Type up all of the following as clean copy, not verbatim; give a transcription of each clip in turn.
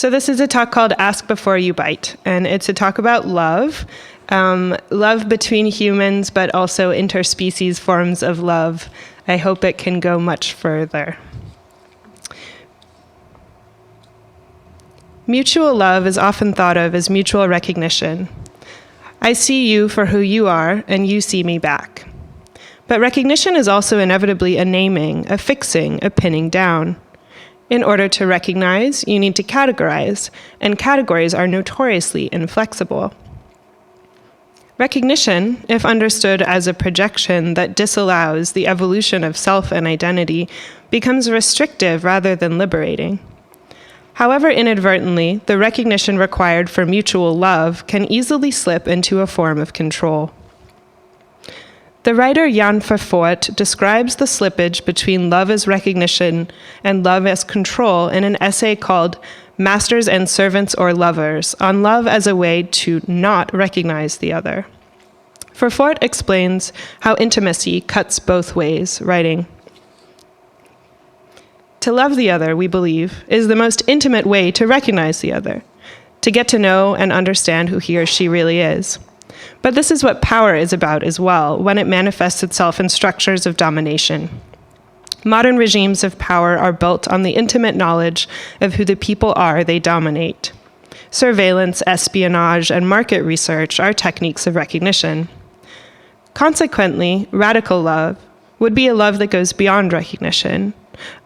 So this is a talk called Ask Before You Bite, and it's a talk about love, love between humans, but also interspecies forms of love. I hope it can go much further. Mutual love is often thought of as mutual recognition. I see you for who you are, and you see me back. But recognition is also inevitably a naming, a fixing, a pinning down. In order to recognize, you need to categorize, and categories are notoriously inflexible. Recognition, if understood as a projection that disallows the evolution of self and identity, becomes restrictive rather than liberating. However, inadvertently, the recognition required for mutual love can easily slip into a form of control. The writer Jan Vervoort describes the slippage between love as recognition and love as control in an essay called Masters and Servants or Lovers, on love as a way to not recognize the other. Vervoort explains how intimacy cuts both ways, writing, "To love the other, we believe, is the most intimate way to recognize the other, to get to know and understand who he or she really is. But this is what power is about as well, when it manifests itself in structures of domination. Modern regimes of power are built on the intimate knowledge of who the people are they dominate. Surveillance, espionage, and market research are techniques of recognition. Consequently, radical love would be a love that goes beyond recognition,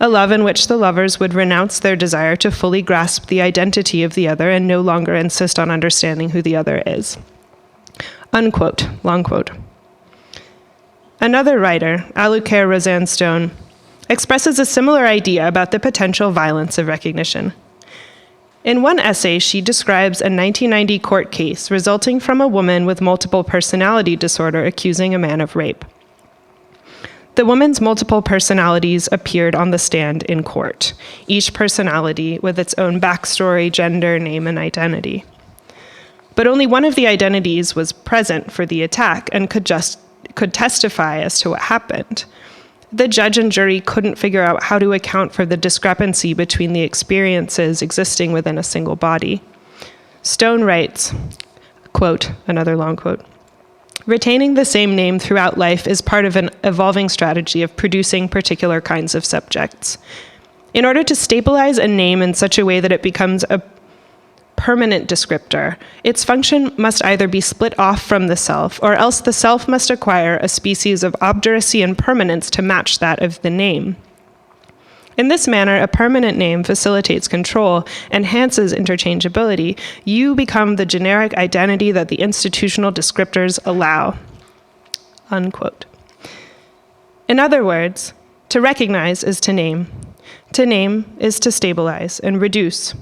a love in which the lovers would renounce their desire to fully grasp the identity of the other and no longer insist on understanding who the other is." Unquote, long quote. Another writer, Alucare Roseanne Stone, expresses a similar idea about the potential violence of recognition. In one essay, she describes a 1990 court case resulting from a woman with multiple personality disorder accusing a man of rape. The woman's multiple personalities appeared on the stand in court, each personality with its own backstory, gender, name, and identity. But only one of the identities was present for the attack and could testify as to what happened. The judge and jury couldn't figure out how to account for the discrepancy between the experiences existing within a single body. Stone writes, quote, another long quote, "Retaining the same name throughout life is part of an evolving strategy of producing particular kinds of subjects. In order to stabilize a name in such a way that it becomes a permanent descriptor, its function must either be split off from the self, or else the self must acquire a species of obduracy and permanence to match that of the name. In this manner, a permanent name facilitates control, enhances interchangeability. You become the generic identity that the institutional descriptors allow." Unquote. In other words, to recognize is to name. To name is to stabilize and reduce.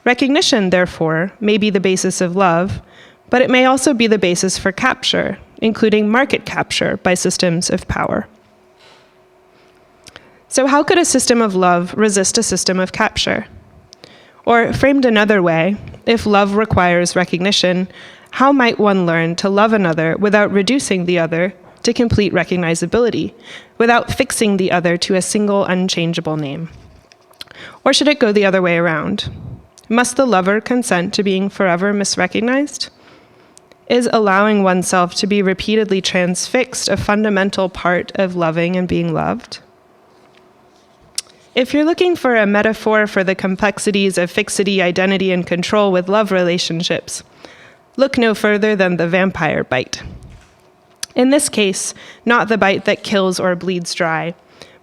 Recognition, therefore, may be the basis of love, but it may also be the basis for capture, including market capture by systems of power. So how could a system of love resist a system of capture? Or, framed another way, if love requires recognition, how might one learn to love another without reducing the other to complete recognizability, without fixing the other to a single unchangeable name? Or should it go the other way around? Must the lover consent to being forever misrecognized? Is allowing oneself to be repeatedly transfixed a fundamental part of loving and being loved? If you're looking for a metaphor for the complexities of fixity, identity, and control with love relationships, look no further than the vampire bite. In this case, not the bite that kills or bleeds dry,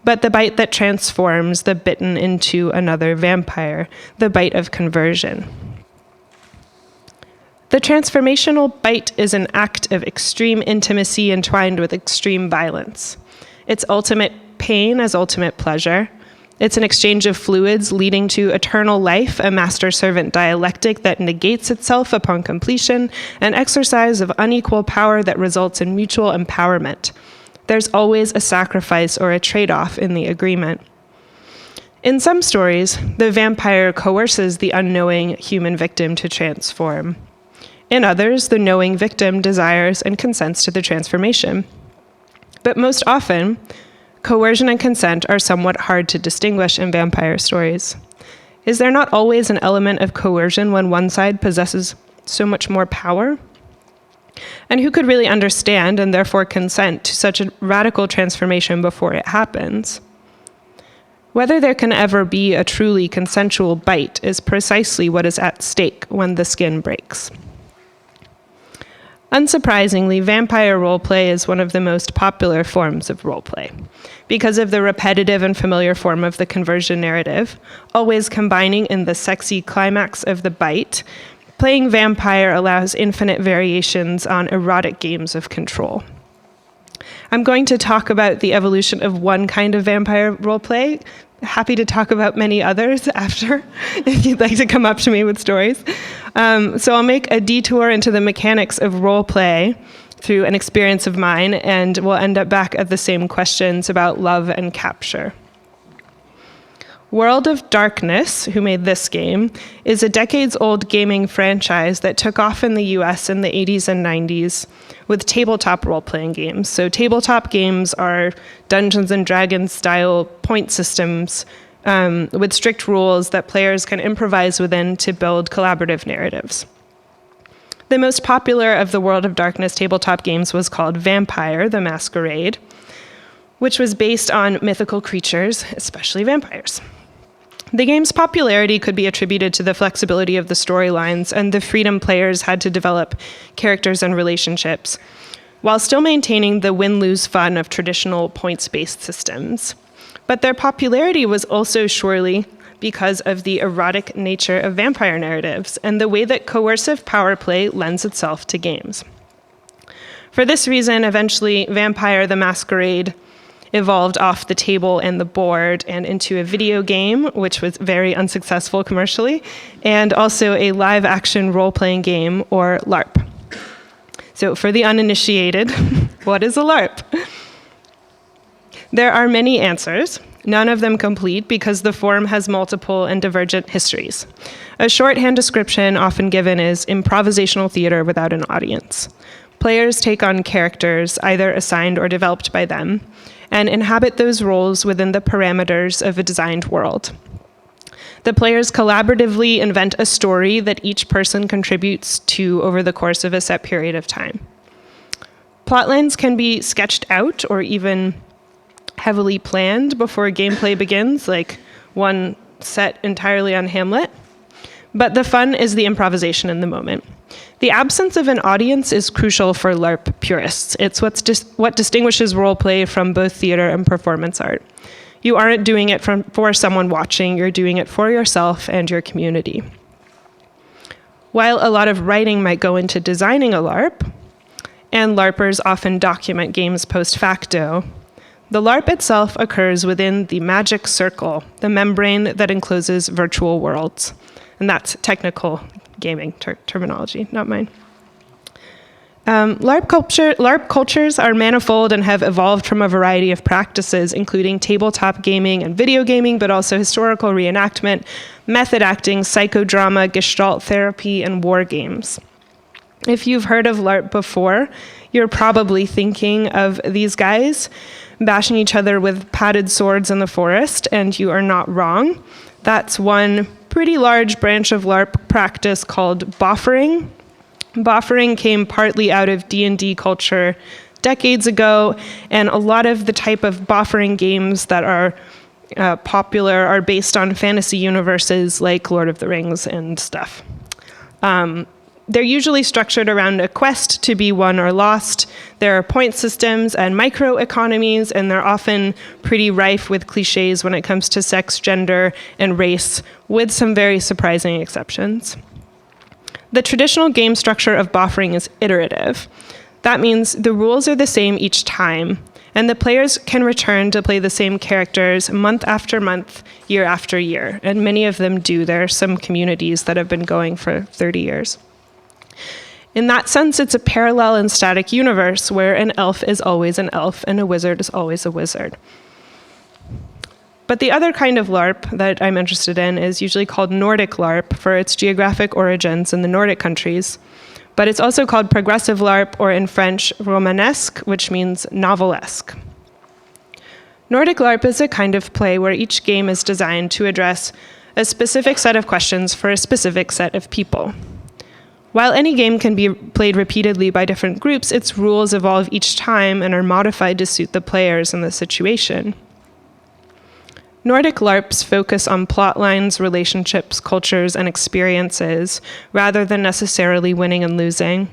but the bite that transforms the bitten into another vampire, the bite of conversion. The transformational bite is an act of extreme intimacy entwined with extreme violence. It's ultimate pain as ultimate pleasure. It's an exchange of fluids leading to eternal life, a master-servant dialectic that negates itself upon completion, an exercise of unequal power that results in mutual empowerment. There's always a sacrifice or a trade-off in the agreement. In some stories, the vampire coerces the unknowing human victim to transform. In others, the knowing victim desires and consents to the transformation. But most often, coercion and consent are somewhat hard to distinguish in vampire stories. Is there not always an element of coercion when one side possesses so much more power? And who could really understand and therefore consent to such a radical transformation before it happens? Whether there can ever be a truly consensual bite is precisely what is at stake when the skin breaks. Unsurprisingly, vampire roleplay is one of the most popular forms of roleplay. Because of the repetitive and familiar form of the conversion narrative, always combining in the sexy climax of the bite, playing vampire allows infinite variations on erotic games of control. I'm going to talk about the evolution of one kind of vampire roleplay. Happy to talk about many others after, if you'd like to come up to me with stories. So I'll make a detour into the mechanics of roleplay through an experience of mine, and we'll end up back at the same questions about love and capture. World of Darkness, who made this game, is a decades-old gaming franchise that took off in the US in the 80s and 90s with tabletop role-playing games. So tabletop games are Dungeons & Dragons-style point systems with strict rules that players can improvise within to build collaborative narratives. The most popular of the World of Darkness tabletop games was called Vampire: The Masquerade, which was based on mythical creatures, especially vampires. The game's popularity could be attributed to the flexibility of the storylines and the freedom players had to develop characters and relationships, while still maintaining the win-lose fun of traditional points-based systems. But their popularity was also surely because of the erotic nature of vampire narratives and the way that coercive power play lends itself to games. For this reason, eventually, Vampire: The Masquerade evolved off the table and the board and into a video game, which was very unsuccessful commercially, and also a live-action role-playing game, or LARP. So for the uninitiated, what is a LARP? There are many answers, none of them complete because the form has multiple and divergent histories. A shorthand description often given is improvisational theater without an audience. Players take on characters, either assigned or developed by them, and inhabit those roles within the parameters of a designed world. The players collaboratively invent a story that each person contributes to over the course of a set period of time. Plotlines can be sketched out or even heavily planned before gameplay begins, like one set entirely on Hamlet. But the fun is the improvisation in the moment. The absence of an audience is crucial for LARP purists. It's what distinguishes roleplay from both theater and performance art. You aren't doing it for someone watching, you're doing it for yourself and your community. While a lot of writing might go into designing a LARP, and LARPers often document games post facto, the LARP itself occurs within the magic circle, the membrane that encloses virtual worlds. And that's technical gaming terminology, not mine. LARP cultures are manifold and have evolved from a variety of practices, including tabletop gaming and video gaming, but also historical reenactment, method acting, psychodrama, gestalt therapy, and war games. If you've heard of LARP before, you're probably thinking of these guys bashing each other with padded swords in the forest, and you are not wrong. That's one pretty large branch of LARP practice called boffering. Boffering came partly out of D&D culture decades ago, and a lot of the type of boffering games that are popular are based on fantasy universes like Lord of the Rings and stuff. They're usually structured around a quest to be won or lost. There are point systems and microeconomies, and they're often pretty rife with cliches when it comes to sex, gender, and race, with some very surprising exceptions. The traditional game structure of boffering is iterative. That means the rules are the same each time, and the players can return to play the same characters month after month, year after year, and many of them do. There are some communities that have been going for 30 years. In that sense, it's a parallel and static universe where an elf is always an elf and a wizard is always a wizard. But the other kind of LARP that I'm interested in is usually called Nordic LARP for its geographic origins in the Nordic countries. But it's also called progressive LARP, or in French, romanesque, which means novelesque. Nordic LARP is a kind of play where each game is designed to address a specific set of questions for a specific set of people. While any game can be played repeatedly by different groups, its rules evolve each time and are modified to suit the players and the situation. Nordic LARPs focus on plot lines, relationships, cultures, and experiences, rather than necessarily winning and losing.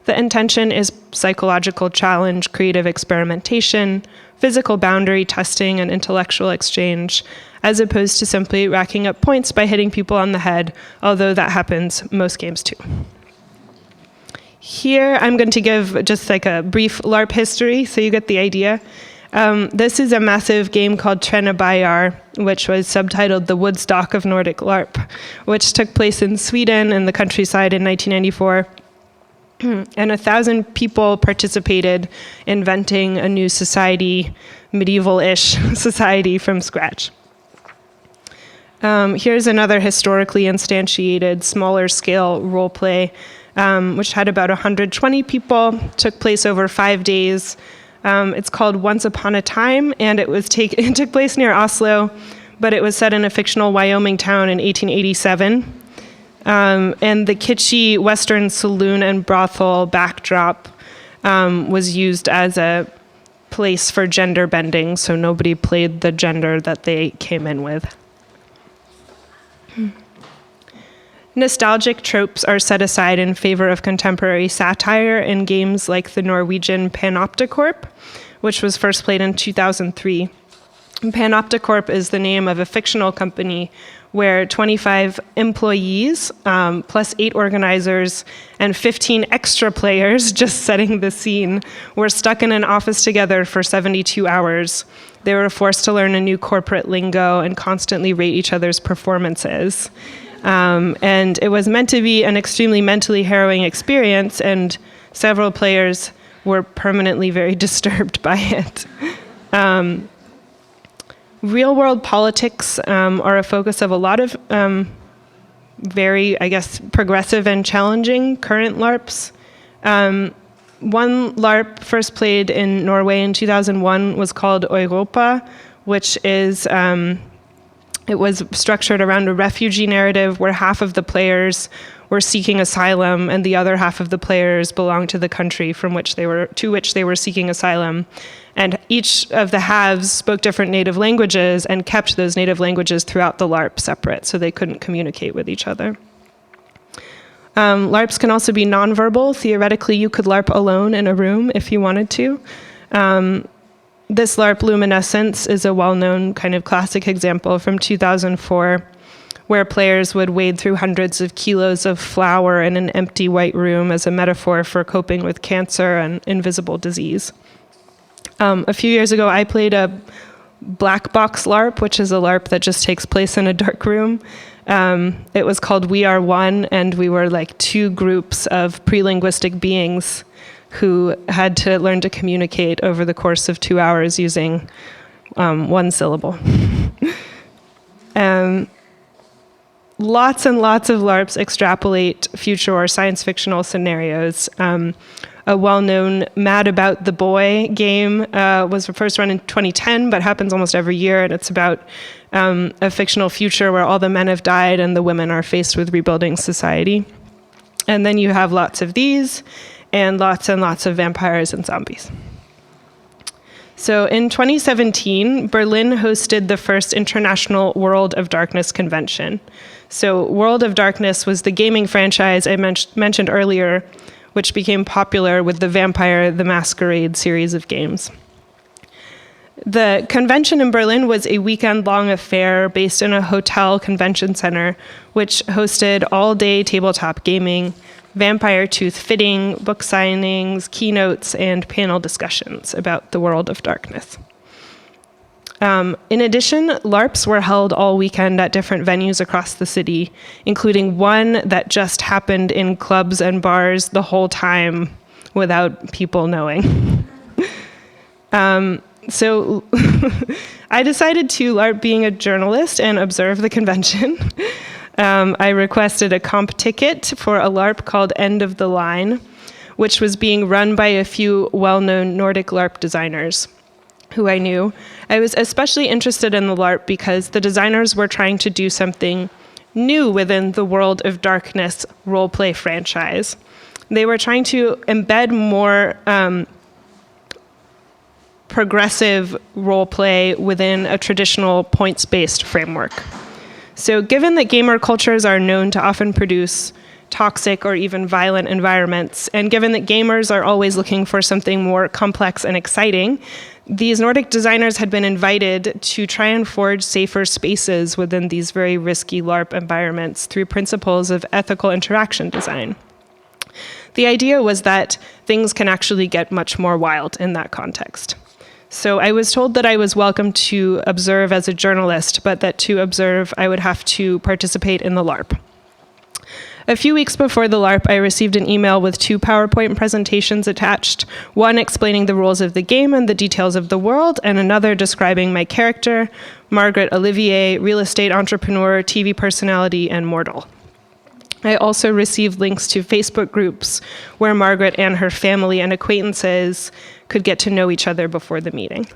The intention is psychological challenge, creative experimentation, physical boundary testing, and intellectual exchange, as opposed to simply racking up points by hitting people on the head, although that happens most games too. Here, I'm going to give just like a brief LARP history, so you get the idea. This is a massive game called Trena, which was subtitled The Woodstock of Nordic LARP, which took place in Sweden in the countryside in 1994. And 1,000 people participated, inventing a new society, medieval-ish society from scratch. Here's another historically instantiated, smaller-scale role play, which had about 120 people, took place over 5 days. It's called Once Upon a Time, and it took place near Oslo, but it was set in a fictional Wyoming town in 1887. And the kitschy Western saloon and brothel backdrop was used as a place for gender bending, so nobody played the gender that they came in with. Nostalgic tropes are set aside in favor of contemporary satire in games like the Norwegian Panopticorp, which was first played in 2003. Panopticorp is the name of a fictional company where 25 employees, plus 8 organizers, and 15 extra players, just setting the scene, were stuck in an office together for 72 hours. They were forced to learn a new corporate lingo and constantly rate each other's performances. And it was meant to be an extremely mentally harrowing experience, and several players were permanently very disturbed by it. Real-world politics are a focus of a lot of very, progressive and challenging current LARPs. One LARP first played in Norway in 2001 was called Europa, which is, it was structured around a refugee narrative where half of the players were seeking asylum and the other half of the players belonged to the country to which they were seeking asylum. And each of the halves spoke different native languages and kept those native languages throughout the LARP separate, so they couldn't communicate with each other. LARPs can also be nonverbal. Theoretically, you could LARP alone in a room if you wanted to. This LARP, Luminescence, is a well-known kind of classic example from 2004, where players would wade through hundreds of kilos of flour in an empty white room as a metaphor for coping with cancer and invisible disease. A few years ago, I played a black box LARP, which is a LARP that just takes place in a dark room. It was called We Are One, and we were like 2 groups of pre-linguistic beings who had to learn to communicate over the course of 2 hours using 1 syllable. Lots and lots of LARPs extrapolate future or science fictional scenarios. A well-known Mad About the Boy game was first run in 2010, but happens almost every year, and it's about a fictional future where all the men have died and the women are faced with rebuilding society. And then you have lots of these, and lots of vampires and zombies. So in 2017, Berlin hosted the first International World of Darkness convention. So World of Darkness was the gaming franchise I mentioned earlier, which became popular with the Vampire the Masquerade series of games. The convention in Berlin was a weekend-long affair based in a hotel convention center, which hosted all-day tabletop gaming, vampire tooth fitting, book signings, keynotes, and panel discussions about the World of Darkness. In addition, LARPs were held all weekend at different venues across the city, including one that just happened in clubs and bars the whole time without people knowing. So I decided to LARP being a journalist and observe the convention. I requested a comp ticket for a LARP called End of the Line, which was being run by a few well-known Nordic LARP designers. who I knew, I was especially interested in the LARP because the designers were trying to do something new within the World of Darkness roleplay franchise. They were trying to embed more progressive roleplay within a traditional points-based framework. So given that gamer cultures are known to often produce toxic or even violent environments, and given that gamers are always looking for something more complex and exciting, these Nordic designers had been invited to try and forge safer spaces within these very risky LARP environments through principles of ethical interaction design. The idea was that things can actually get much more wild in that context. So I was told that I was welcome to observe as a journalist, but that to observe, I would have to participate in the LARP. A few weeks before the LARP, I received an email with 2 PowerPoint presentations attached, one explaining the rules of the game and the details of the world, and another describing my character, Margaret Olivier, real estate entrepreneur, TV personality, and mortal. I also received links to Facebook groups where Margaret and her family and acquaintances could get to know each other before the meeting.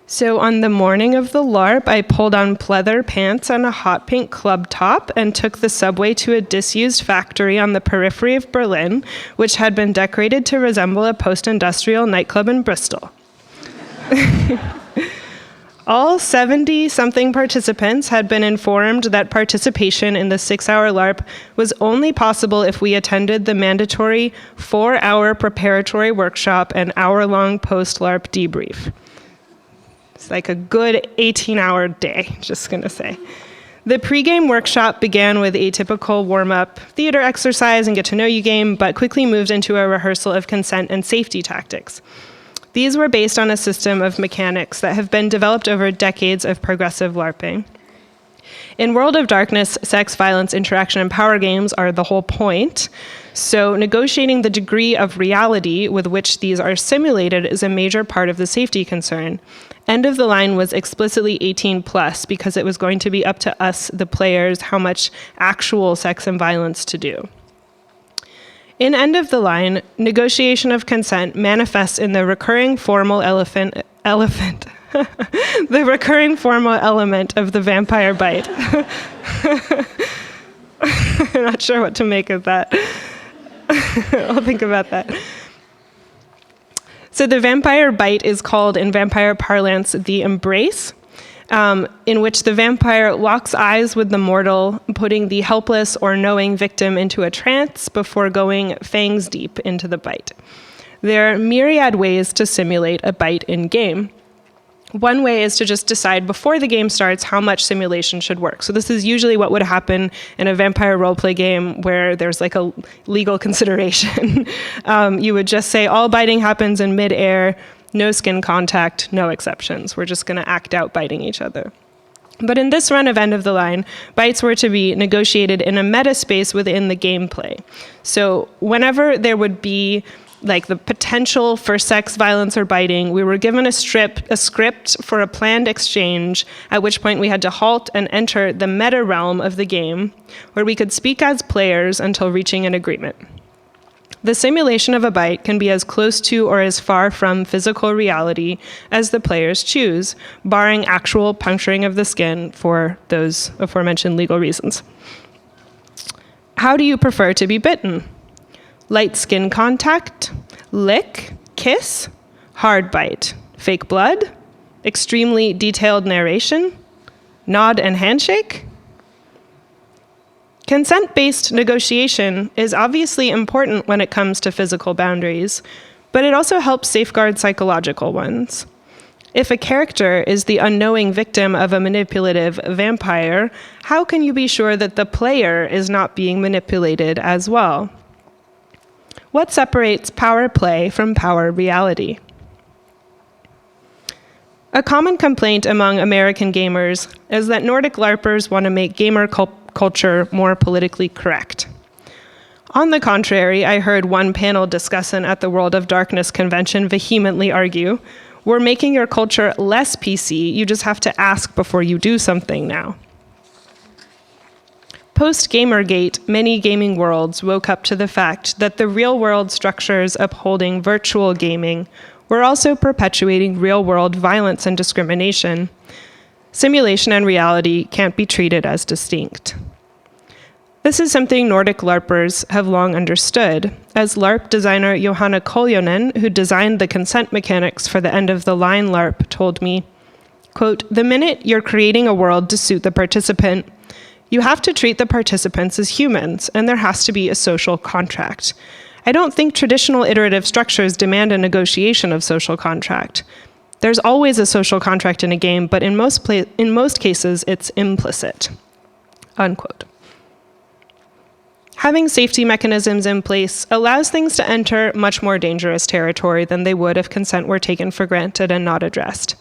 So on the morning of the LARP, I pulled on pleather pants and a hot pink club top and took the subway to a disused factory on the periphery of Berlin, which had been decorated to resemble a post-industrial nightclub in Bristol. All 70-something participants had been informed that participation in the 6-hour LARP was only possible if we attended the mandatory 4-hour preparatory workshop and hour-long post-LARP debrief. It's like a good 18-hour day, just gonna say. The pregame workshop began with a typical warm-up theater exercise and get-to-know-you game, but quickly moved into a rehearsal of consent and safety tactics. These were based on a system of mechanics that have been developed over decades of progressive LARPing. In World of Darkness, sex, violence, interaction, and power games are the whole point. So negotiating the degree of reality with which these are simulated is a major part of the safety concern. End of the Line was explicitly 18 plus because it was going to be up to us, the players, how much actual sex and violence to do. In End of the Line, negotiation of consent manifests in the recurring formal the recurring formal element of the vampire bite. I'm not sure what to make of that. I'll think about that. So the vampire bite is called, in vampire parlance, the embrace, in which the vampire locks eyes with the mortal, putting the helpless or knowing victim into a trance before going fangs deep into the bite. There are myriad ways to simulate a bite in-game. One way is to just decide before the game starts how much simulation should work. So this is usually what would happen in a vampire roleplay game where there's like a legal consideration. You would just say all biting happens in mid-air, no skin contact, no exceptions. We're just going to act out biting each other. But in this run of End of the Line, bites were to be negotiated in a meta space within the gameplay. So whenever there would be like the potential for sex, violence, or biting, we were given a script for a planned exchange, at which point we had to halt and enter the meta realm of the game, where we could speak as players until reaching an agreement. The simulation of a bite can be as close to or as far from physical reality as the players choose, barring actual puncturing of the skin for those aforementioned legal reasons. How do you prefer to be bitten? Light skin contact, lick, kiss, hard bite, fake blood, extremely detailed narration, nod and handshake? Consent-based negotiation is obviously important when it comes to physical boundaries, but it also helps safeguard psychological ones. If a character is the unknowing victim of a manipulative vampire, how can you be sure that the player is not being manipulated as well? What separates power play from power reality? A common complaint among American gamers is that Nordic LARPers want to make gamer culture more politically correct. On the contrary, I heard one panel discussant at the World of Darkness convention vehemently argue, "We're making your culture less PC, you just have to ask before you do something now." Post-Gamergate, many gaming worlds woke up to the fact that the real-world structures upholding virtual gaming were also perpetuating real-world violence and discrimination. Simulation and reality can't be treated as distinct. This is something Nordic LARPers have long understood, as LARP designer Johanna Koljonen, who designed the consent mechanics for the end-of-the-line LARP, told me, quote, "The minute you're creating a world to suit the participant, you have to treat the participants as humans, and there has to be a social contract. I don't think traditional iterative structures demand a negotiation of social contract. There's always a social contract in a game, but in most cases, it's implicit." Unquote. Having safety mechanisms in place allows things to enter much more dangerous territory than they would if consent were taken for granted and not addressed.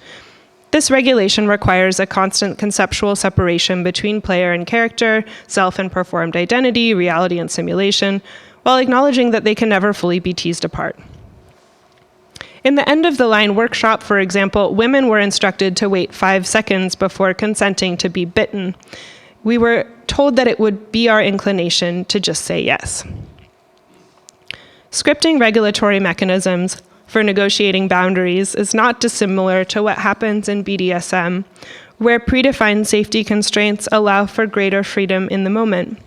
This regulation requires a constant conceptual separation between player and character, self and performed identity, reality and simulation, while acknowledging that they can never fully be teased apart. In the end-of-the-line workshop, for example, women were instructed to wait 5 seconds before consenting to be bitten. We were told that it would be our inclination to just say yes. Scripting regulatory mechanisms for negotiating boundaries is not dissimilar to what happens in BDSM, where predefined safety constraints allow for greater freedom in the moment.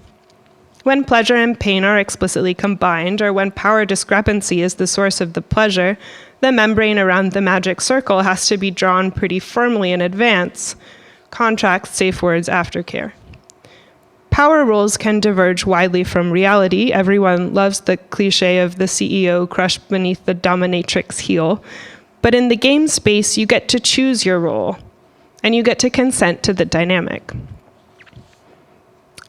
When pleasure and pain are explicitly combined, or when power discrepancy is the source of the pleasure, the membrane around the magic circle has to be drawn pretty firmly in advance. Contracts, safe words, aftercare. Power roles can diverge widely from reality. Everyone loves the cliche of the CEO crushed beneath the dominatrix heel. But in the game space, you get to choose your role, and you get to consent to the dynamic.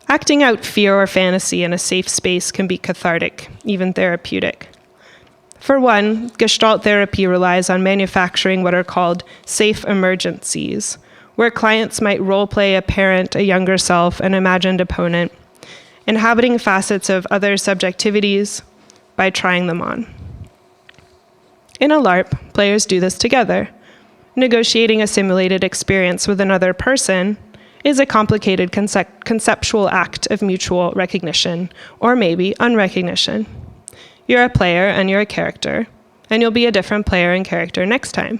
Acting out fear or fantasy in a safe space can be cathartic, even therapeutic. For one, Gestalt therapy relies on manufacturing what are called safe emergencies, where clients might role-play a parent, a younger self, an imagined opponent, inhabiting facets of other subjectivities by trying them on. In a LARP, players do this together. Negotiating a simulated experience with another person is a complicated conceptual act of mutual recognition, or maybe unrecognition. You're a player and you're a character, and you'll be a different player and character next time.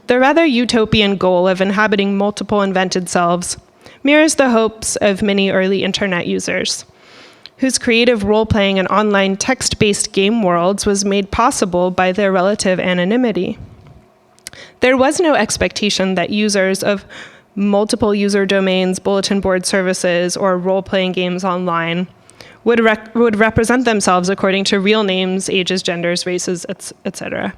The rather utopian goal of inhabiting multiple invented selves mirrors the hopes of many early internet users, whose creative role-playing in online text-based game worlds was made possible by their relative anonymity. There was no expectation that users of multiple user domains, bulletin board services, or role-playing games online would represent themselves according to real names, ages, genders, races, etc.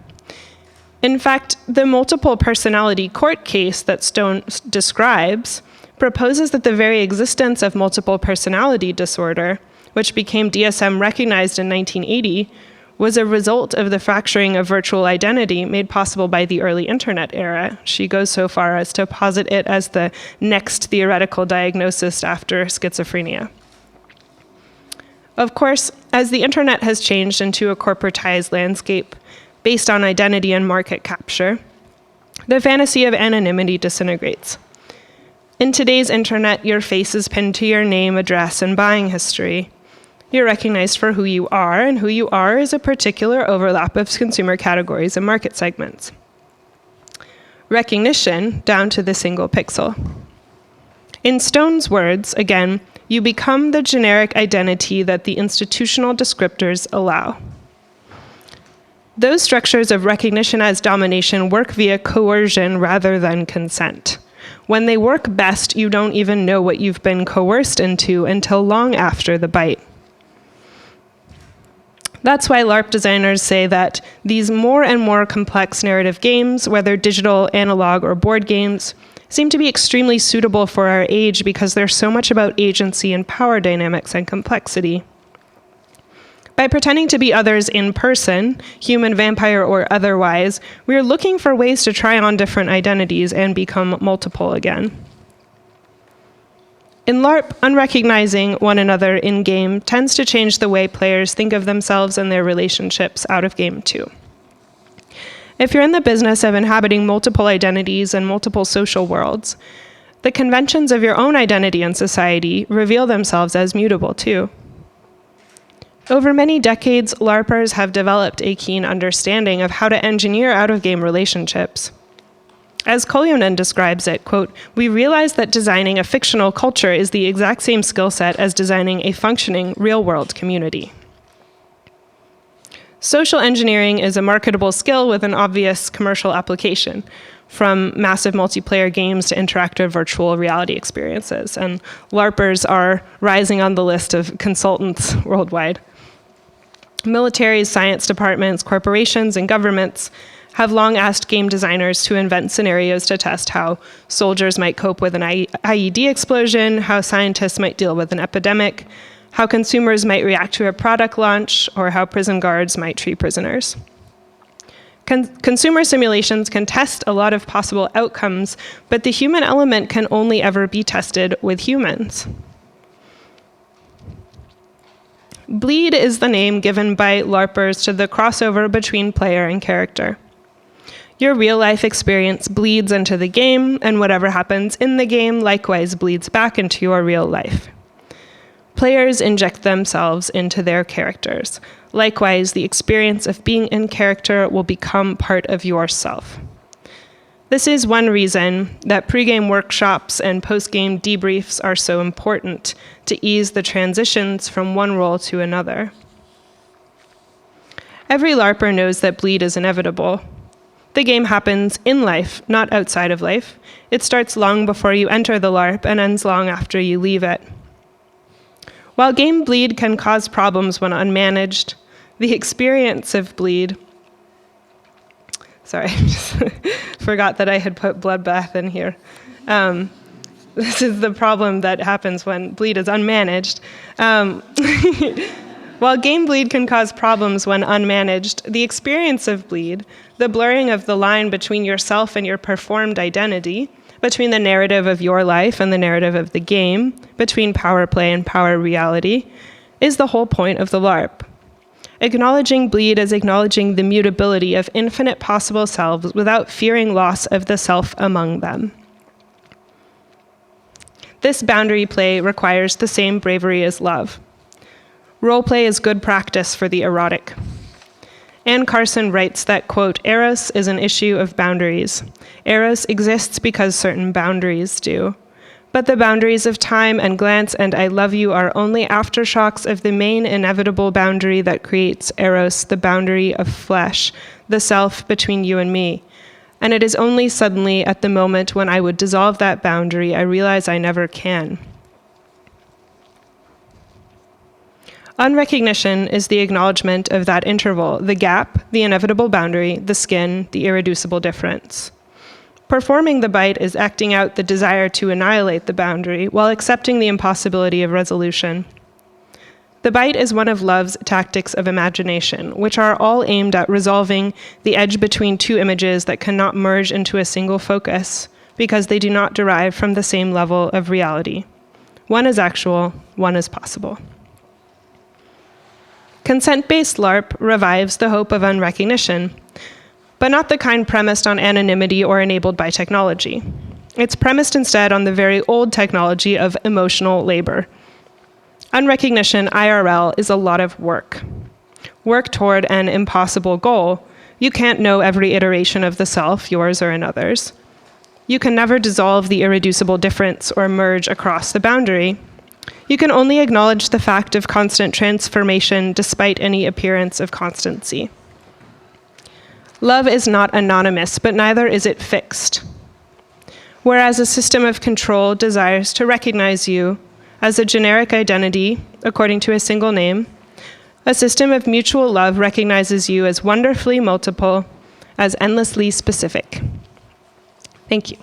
In fact, the multiple personality court case that Stone describes proposes that the very existence of multiple personality disorder, which became DSM recognized in 1980, was a result of the fracturing of virtual identity made possible by the early internet era. She goes so far as to posit it as the next theoretical diagnosis after schizophrenia. Of course, as the internet has changed into a corporatized landscape based on identity and market capture, the fantasy of anonymity disintegrates. In today's internet, your face is pinned to your name, address, and buying history. You're recognized for who you are, and who you are is a particular overlap of consumer categories and market segments. Recognition down to the single pixel. In Stone's words, again, you become the generic identity that the institutional descriptors allow. Those structures of recognition as domination work via coercion rather than consent. When they work best, you don't even know what you've been coerced into until long after the bite. That's why LARP designers say that these more and more complex narrative games, whether digital, analog, or board games, seem to be extremely suitable for our age because they're so much about agency and power dynamics and complexity. By pretending to be others in person, human, vampire, or otherwise, we are looking for ways to try on different identities and become multiple again. In LARP, unrecognizing one another in-game tends to change the way players think of themselves and their relationships out of game too. If you're in the business of inhabiting multiple identities and multiple social worlds, The conventions of your own identity in society reveal themselves as mutable, too. Over many decades, LARPers have developed a keen understanding of how to engineer out-of-game relationships. As Koljonen describes it, quote, "We realize that designing a fictional culture is the exact same skill set as designing a functioning real-world community." Social engineering is a marketable skill with an obvious commercial application, from massive multiplayer games to interactive virtual reality experiences, and LARPers are rising on the list of consultants worldwide. Militaries, science departments, corporations, and governments have long asked game designers to invent scenarios to test how soldiers might cope with an IED explosion, how scientists might deal with an epidemic, how consumers might react to a product launch, or how prison guards might treat prisoners. Consumer simulations can test a lot of possible outcomes, but the human element can only ever be tested with humans. Bleed is the name given by LARPers to the crossover between player and character. Your real-life experience bleeds into the game, and whatever happens in the game likewise bleeds back into your real life. Players inject themselves into their characters. Likewise, the experience of being in character will become part of yourself. This is one reason that pregame workshops and postgame debriefs are so important to ease the transitions from one role to another. Every LARPer knows that bleed is inevitable. The game happens in life, not outside of life. It starts long before you enter the LARP and ends long after you leave it. While game bleed can cause problems when unmanaged, the experience of bleed... Sorry, I just forgot that I had put bloodbath in here. This is the problem that happens when bleed is unmanaged. While game bleed can cause problems when unmanaged, the experience of bleed, the blurring of the line between yourself and your performed identity, between the narrative of your life and the narrative of the game, between power play and power reality, is the whole point of the LARP. Acknowledging bleed is acknowledging the mutability of infinite possible selves without fearing loss of the self among them. This boundary play requires the same bravery as love. Roleplay is good practice for the erotic. Anne Carson writes that, quote, "Eros is an issue of boundaries. Eros exists because certain boundaries do. But the boundaries of time and glance and I love you are only aftershocks of the main inevitable boundary that creates Eros, the boundary of flesh, the self between you and me. And it is only suddenly at the moment when I would dissolve that boundary I realize I never can." Unrecognition is the acknowledgement of that interval, the gap, the inevitable boundary, the skin, the irreducible difference. Performing the bite is acting out the desire to annihilate the boundary while accepting the impossibility of resolution. The bite is one of love's tactics of imagination, which are all aimed at resolving the edge between two images that cannot merge into a single focus because they do not derive from the same level of reality. One is actual, one is possible. Consent-based LARP revives the hope of unrecognition, but not the kind premised on anonymity or enabled by technology. It's premised instead on the very old technology of emotional labor. Unrecognition, IRL, is a lot of work. Work toward an impossible goal. You can't know every iteration of the self, yours or another's. You can never dissolve the irreducible difference or merge across the boundary. You can only acknowledge the fact of constant transformation despite any appearance of constancy. Love is not anonymous, but neither is it fixed. Whereas a system of control desires to recognize you as a generic identity, according to a single name, a system of mutual love recognizes you as wonderfully multiple, as endlessly specific. Thank you.